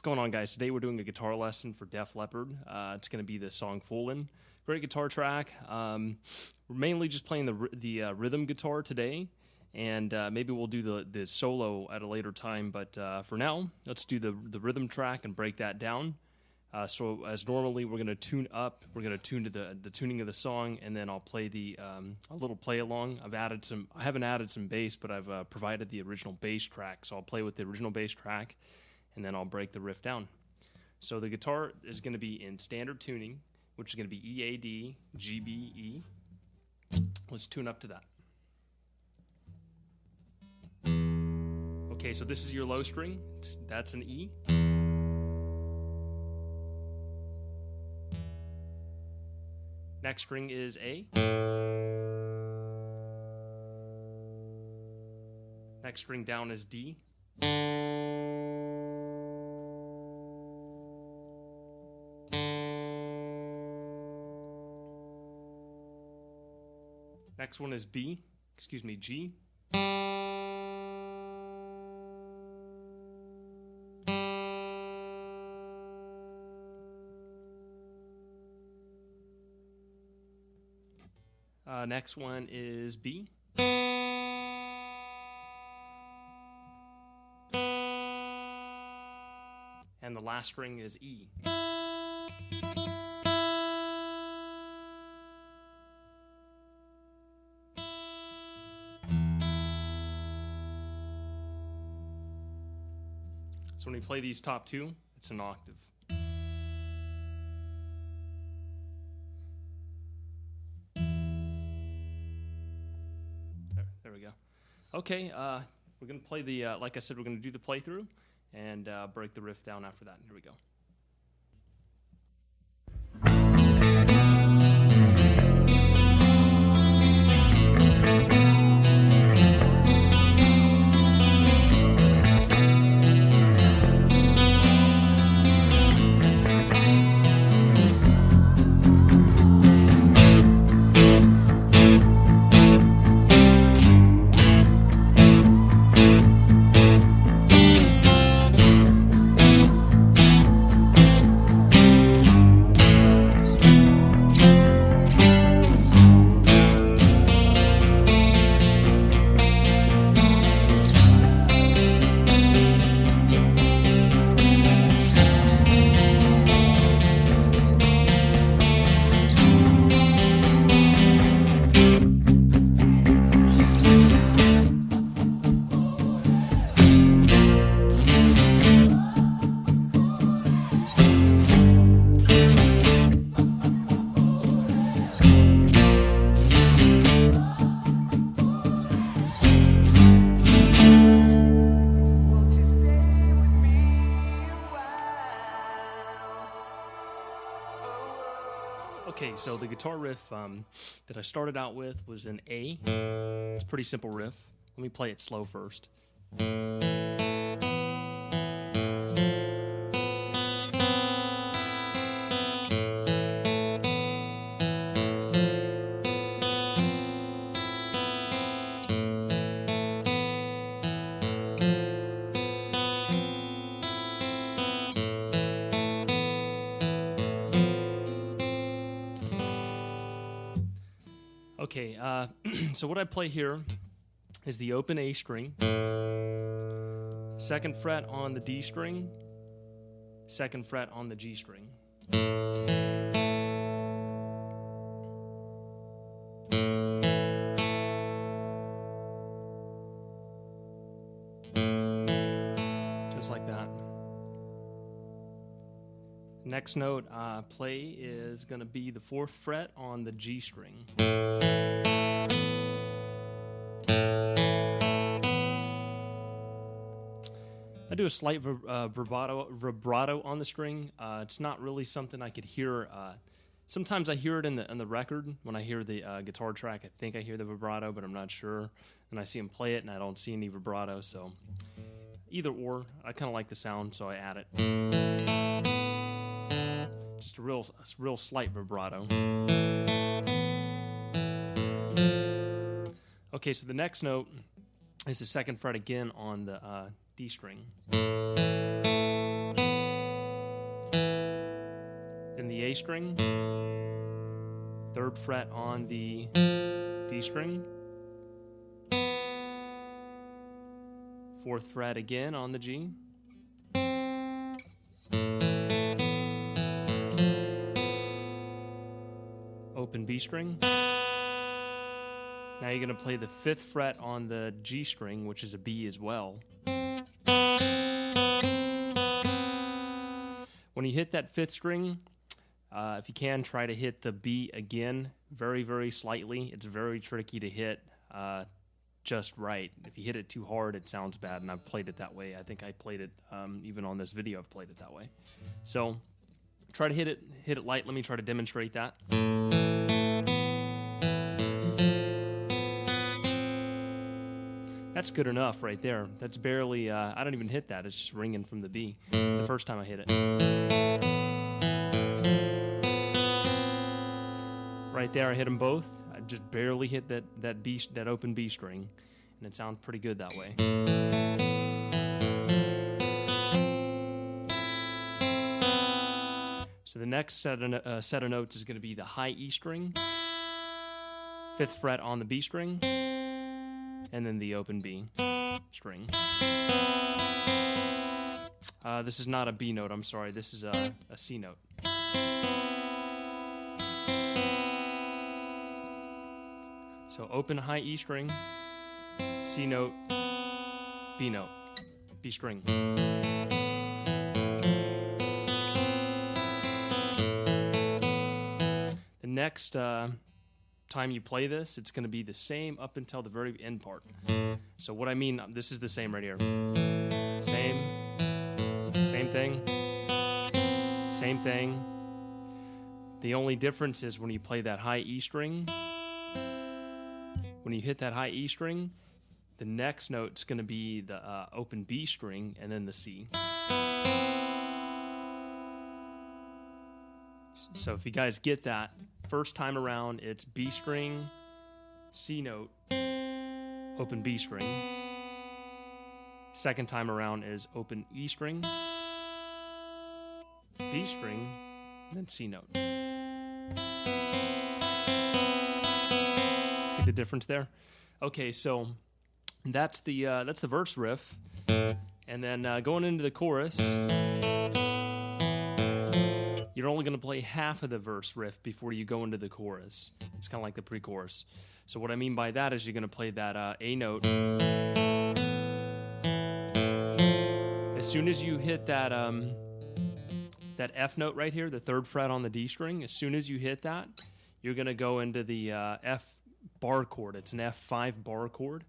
going on, guys? Today we're doing a guitar lesson for Def Leppard. It's going to be the song Foolin. Great guitar track. We're mainly just playing the rhythm guitar today, and maybe we'll do the solo at a later time, but for now, let's do the rhythm track and break that down. So as normally, we're going to tune up. We're going to tune to the tuning of the song, and then I'll play a little play along. I haven't added some bass, but I've provided the original bass track, so I'll play with the original bass track, and then I'll break the riff down. So the guitar is going to be in standard tuning, which is going to be E, A, D, G, B, E. Let's tune up to that. Okay, so this is your low string. That's an E. Next string is A. Next string down is D. Next one is G. Next one is B. And the last string is E. So when we play these top two, it's an octave. There we go. Okay, we're going to play like I said, we're going to do the playthrough and break the riff down after that. Here we go. Okay, so the guitar riff that I started out with was an A. It's a pretty simple riff. Let me play it slow first. Okay, so what I play here is the open A string, 2nd fret on the D string, 2nd fret on the G string. Just like that. Next note play is going to be the 4th fret on the G string. I do a slight vibrato on the string. It's not really something I could hear. Sometimes I hear it in the record. When I hear the guitar track, I think I hear the vibrato, but I'm not sure. And I see him play it, and I don't see any vibrato. So either or, I kind of like the sound, so I add it. Just a real slight vibrato. Okay, so the next note is the 2nd fret again on the D string. A string, 3rd fret on the D string, 4th fret again on the G, open B string. Now you're going to play the 5th fret on the G string, which is a B as well. When you hit that 5th string, if you can, try to hit the B again very, very slightly. It's very tricky to hit just right. If you hit it too hard, it sounds bad, and I've played it that way. I think I played it, even on this video, I've played it that way. So try to hit it light. Let me try to demonstrate that. That's good enough right there. That's barely, I don't even hit that. It's just ringing from the B the first time I hit it. Right there, I hit them both. I just barely hit that open B string, and it sounds pretty good that way. So the next set of notes is going to be the high E string, 5th fret on the B string, and then the open B string. This is not a B note, I'm sorry. This is a C note. So open high E string, C note, B note, B string. The next time you play this, it's going to be the same up until the very end part. So what I mean, this is the same right here. Same thing, same thing. The only difference is when you play that high E string, when you hit that high E string, the next note's going to be the open B string and then the C. So if you guys get that, first time around, it's B string, C note, open B string. Second time around is open E string, B string, and then C note. See the difference there? Okay, so that's the verse riff, and then going into the chorus, you're only going to play half of the verse riff before you go into the chorus. It's kind of like the pre-chorus. So what I mean by that is you're going to play that A note. As soon as you hit that F note right here, the 3rd fret on the D string, as soon as you hit that, you're going to go into the F bar chord. It's an F5 bar chord.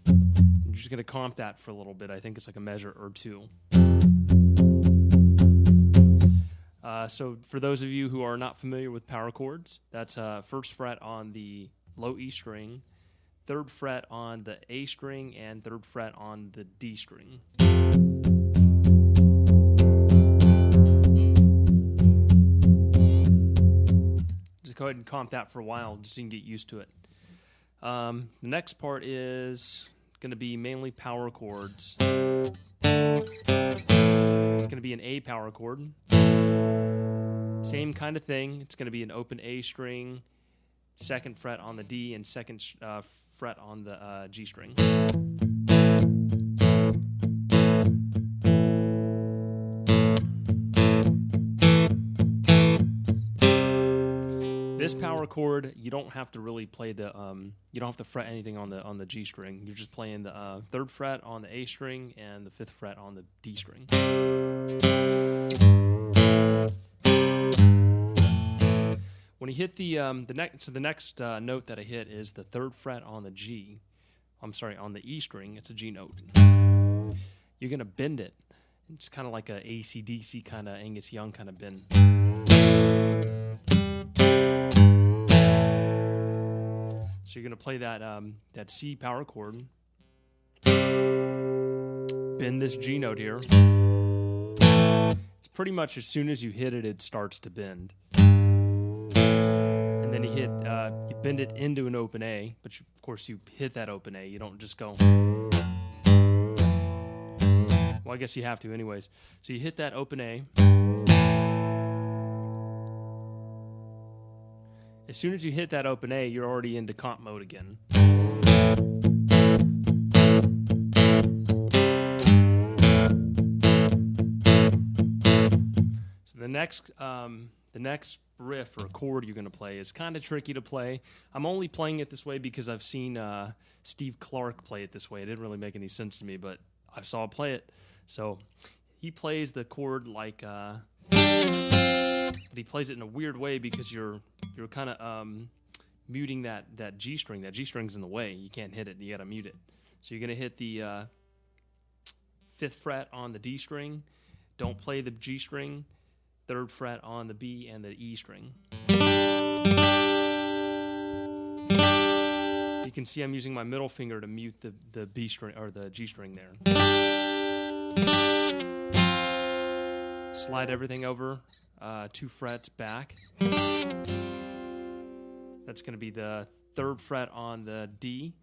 You're just going to comp that for a little bit. I think it's like a measure or two. So for those of you who are not familiar with power chords, that's 1st fret on the low E string, 3rd fret on the A string, and 3rd fret on the D string. Just go ahead and comp that for a while just so you can get used to it. The next part is going to be mainly power chords. It's going to be an A power chord. Same kind of thing. It's going to be an open A string, 2nd fret on the D, and 2nd fret on the G string. This power chord, you don't have to really play the, you don't have to fret anything on the G string. You're just playing the 3rd fret on the A string and the 5th fret on the D string. When you hit the next note that I hit is the 3rd fret on the G. I'm sorry, on the E string. It's a G note. You're gonna bend it. It's kind of like a AC/DC kind of Angus Young kind of bend. So you're gonna play that C power chord. Bend this G note here. It's pretty much as soon as you hit it, it starts to bend. And then you bend it into an open A, but of course you hit that open A. You don't just go. Well, I guess you have to anyways. So you hit that open A. As soon as you hit that open A, you're already into comp mode again. So the next riff or chord you're going to play is kind of tricky to play. I'm only playing it this way because I've seen Steve Clark play it this way. It didn't really make any sense to me, but I saw him play it. So he plays the chord like, but he plays it in a weird way because you're kind of muting that G string. That G string's in the way. You can't hit it. You got to mute it. So you're going to hit the 5th fret on the D string. Don't play the G string. 3rd fret on the B and the E string. You can see I'm using my middle finger to mute the B string or the G string there. Slide everything over 2 frets back. That's going to be the 3rd fret on the D.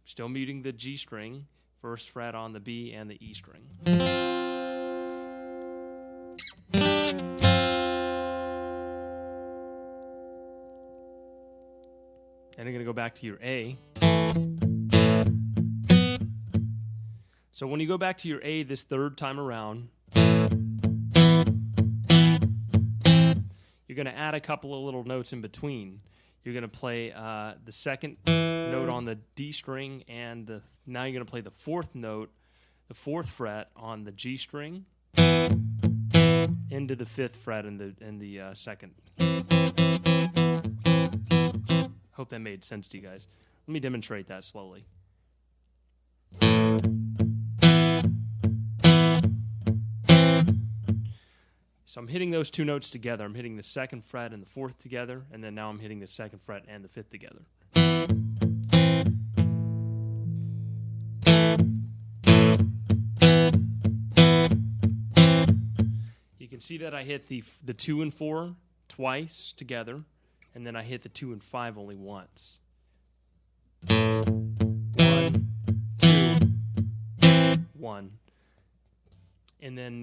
Still muting the G string. 1st fret on the B and the E string. And you're going to go back to your A. So when you go back to your A this 3rd time around, you're going to add a couple of little notes in between. You're going to play the 2nd note on the D string, and now you're going to play the 4th note, the 4th fret on the G string, into the 5th fret in the 2nd. Hope that made sense to you guys. Let me demonstrate that slowly. So I'm hitting those 2 notes together. I'm hitting the 2nd fret and the 4th together, and then now I'm hitting the 2nd fret and the 5th together. You can see that I hit the 2 and 4 twice together, and then I hit the 2 and 5 only once. 1, 2, 1. And then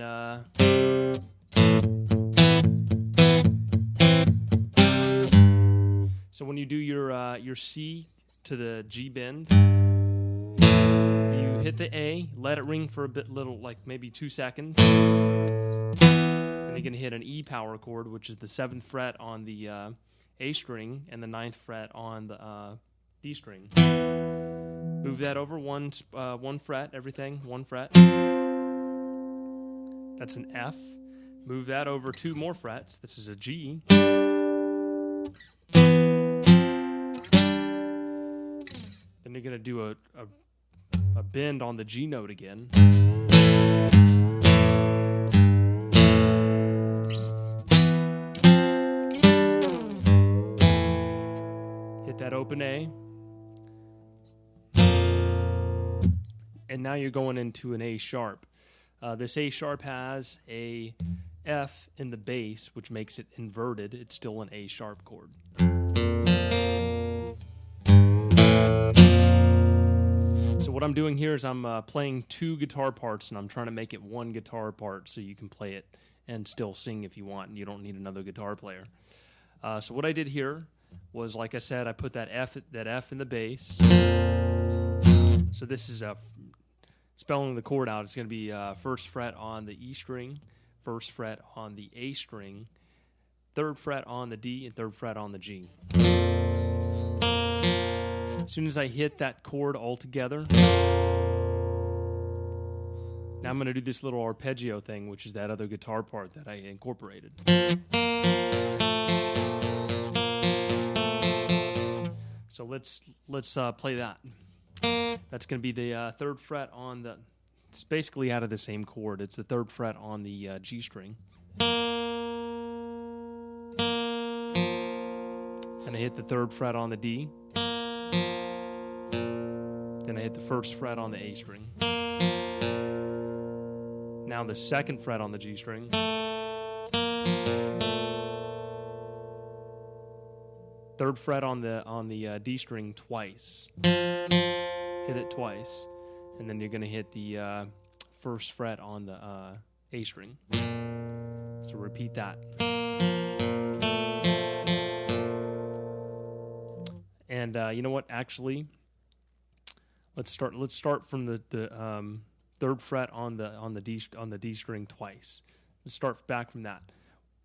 so when you do your C to the G bend, you hit the A, let it ring for a bit, like maybe 2 seconds. And you're going to hit an E power chord, which is the 7th fret on the A string and the 9th fret on the D string. Move that over one fret, everything, 1 fret. That's an F. Move that over 2 more frets. This is a G. Then you're going to do a bend on the G note again. Hit that open A. And now you're going into an A sharp. This A sharp has a F in the bass, which makes it inverted. It's still an A sharp chord. So what I'm doing here is I'm playing 2 guitar parts, and I'm trying to make it 1 guitar part so you can play it and still sing if you want, and you don't need another guitar player. So what I did here was, like I said, I put that F in the bass. So this is spelling the chord out. It's going to be 1st fret on the E string, 1st fret on the A string, 3rd fret on the D, and 3rd fret on the G. As soon as I hit that chord all together, now I'm going to do this little arpeggio thing, which is that other guitar part that I incorporated. So let's play that. That's going to be the 3rd fret on the... It's basically out of the same chord. It's the 3rd fret on the G string. And I hit the 3rd fret on the D. Then I hit the 1st fret on the A string. Now the 2nd fret on the G string. 3rd fret on the D string twice. Hit it twice, and then you're going to hit the 1st fret on the A string. So repeat that. And you know what? Actually, let's start from the third fret on the D string twice. Let's start back from that.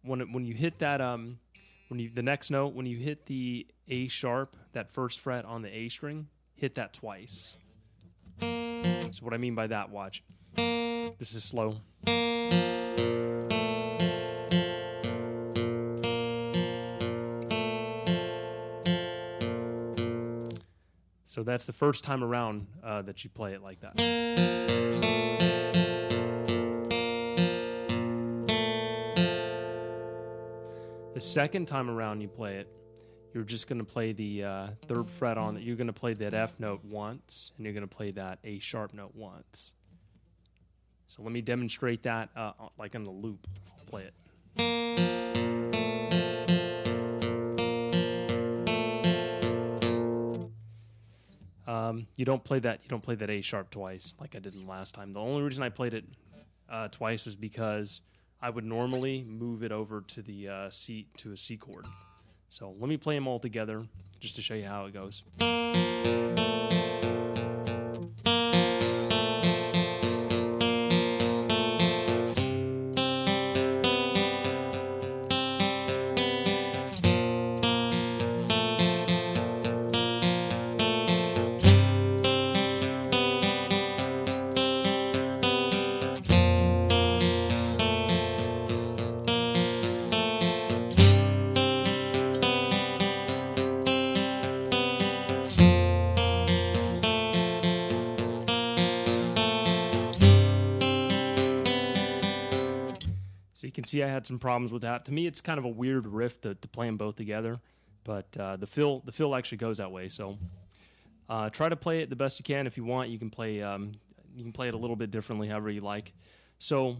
When you hit that the next note, when you hit the A sharp, that first fret on the A string, hit that twice. So what I mean by that, watch. This is slow. So that's the first time around that you play it like that. The second time around you play it, you're just going to play the third fret on it. You're going to play that F note once, and you're going to play that A sharp note once. So let me demonstrate that like on the loop. I'll play it. You don't play that A sharp twice like I did the last time. The only reason I played it twice was because I would normally move it over to the a C chord. So let me play them all together just to show you how it goes. So you can see I had some problems with that. To me, it's kind of a weird riff to play them both together, but the fill actually goes that way. So try to play it the best you can. If you want, you can play it a little bit differently, however you like. So,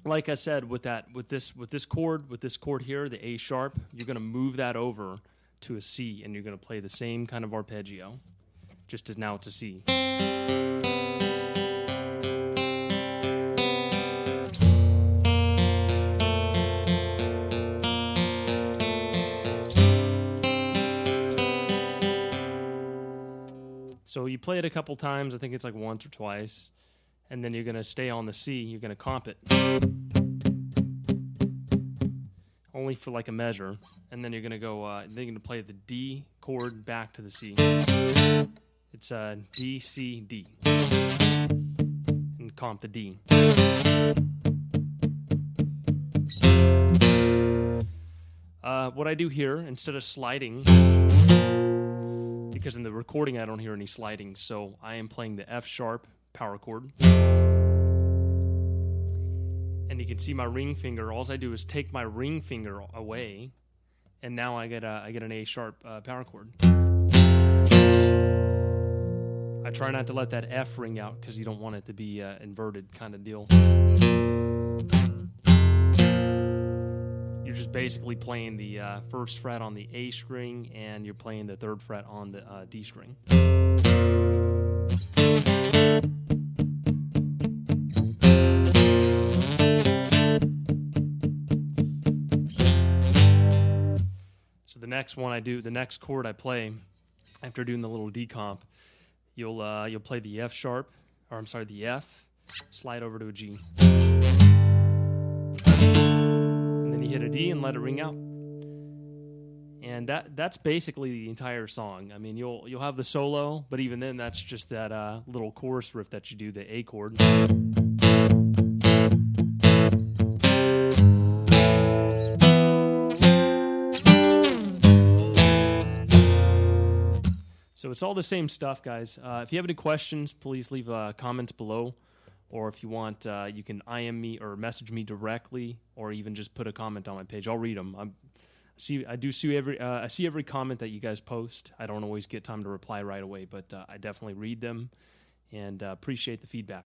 like I said, with this chord here, the A sharp, you're going to move that over to a C, and you're going to play the same kind of arpeggio, just as now it's a C. So you play it a couple times, I think it's like once or twice, and then you're going to stay on the C, you're going to comp it. Only for like a measure, and then you're going to go, then you're going to play the D chord back to the C. It's D, C, D. And comp the D. What I do here, instead of sliding, because in the recording I don't hear any sliding, so I am playing the F sharp power chord. And you can see my ring finger. All I do is take my ring finger away, and now I get an A sharp power chord. I try not to let that F ring out because you don't want it to be inverted kind of deal. You're just basically playing the first fret on the A string, and you're playing the third fret on the D string. So the next one the next chord I play after doing the little decomp, you'll play the F sharp, or I'm sorry, the F, slide over to a G. You hit a D and let it ring out, and that's basically the entire song. I mean, you'll have the solo, but even then, that's just that little chorus riff that you do, the A chord. So it's all the same stuff, guys. If you have any questions, please leave comments below. Or if you want, you can IM me or message me directly, or even just put a comment on my page. I'll read them. I see every comment that you guys post. I don't always get time to reply right away, but I definitely read them and appreciate the feedback.